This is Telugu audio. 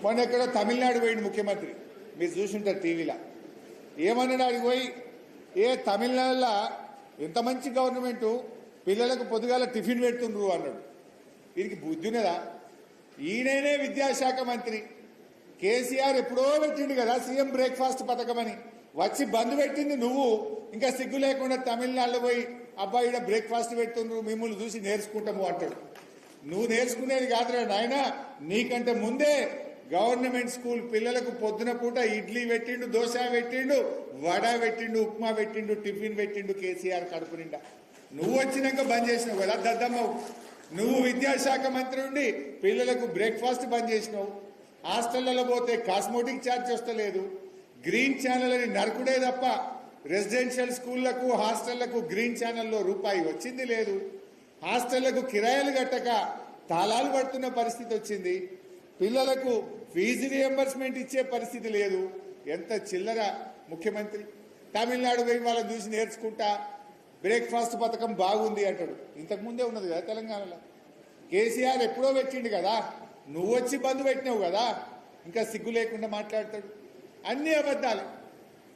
మొన్న ఎక్కడో తమిళనాడు పోయింది ముఖ్యమంత్రి, మీరు చూసుంటారు టీవీలో. ఏమన్నాడు ఆడికి పోయి, ఏ తమిళనాడులో ఎంత మంచి గవర్నమెంటు, పిల్లలకు పొద్దుగాల టిఫిన్ పెడుతుండ్రు అన్నాడు. వీరికి బుద్ధి ఉన్నదా? ఈయననే విద్యాశాఖ మంత్రి. కేసీఆర్ ఎప్పుడో పెట్టిండు కదా సీఎం బ్రేక్ఫాస్ట్ పథకం అని, వచ్చి బంద్ పెట్టింది నువ్వు. ఇంకా సిగ్గు లేకుండా తమిళనాడులో పోయి అబ్బాయి బ్రేక్ఫాస్ట్ పెడుతుండ్రు, మిమ్మల్ని చూసి నేర్చుకుంటాము అంటాడు. నువ్వు నేర్చుకునేది కాదురా నాయన, నీకంటే ముందే గవర్నమెంట్ స్కూల్ పిల్లలకు పొద్దున పూట ఇడ్లీ పెట్టిండు, దోశ పెట్టిండు, వడ పెట్టిండు, ఉప్మా పెట్టిండు, టిఫిన్ పెట్టిండు కేసీఆర్ కడుపు నిండా. నువ్వు వచ్చినాక బంద్ చేసినావు కదా దద్దమ్మవు. నువ్వు విద్యాశాఖ మంత్రి ఉండి పిల్లలకు బ్రేక్ఫాస్ట్ బంద్ చేసినావు. హాస్టళ్లలో పోతే కాస్మోటిక్ ఛార్జ్ వస్తలేదు. గ్రీన్ ఛానల్ అని నరకుడే తప్ప రెసిడెన్షియల్ స్కూళ్లకు హాస్టళ్లకు గ్రీన్ ఛానల్లో రూపాయి వచ్చింది లేదు. హాస్టళ్లకు కిరాయిలు కట్టక తాళాలు పడుతున్న పరిస్థితి వచ్చింది. పిల్లలకు ఫీజు రియంబర్స్మెంట్ ఇచ్చే పరిస్థితి లేదు. ఎంత చిల్లర ముఖ్యమంత్రి. తమిళనాడు పోయి వాళ్ళని చూసి నేర్చుకుంటా బ్రేక్ఫాస్ట్ పథకం బాగుంది అంటాడు. ఇంతకుముందే ఉన్నది కదా తెలంగాణలో. కేసీఆర్ ఎప్పుడో పెట్టిండు కదా, నువ్వు వచ్చి బంద్ పెట్టినావు కదా, ఇంకా సిగ్గు లేకుండా మాట్లాడతాడు. అన్ని అబద్ధాలు.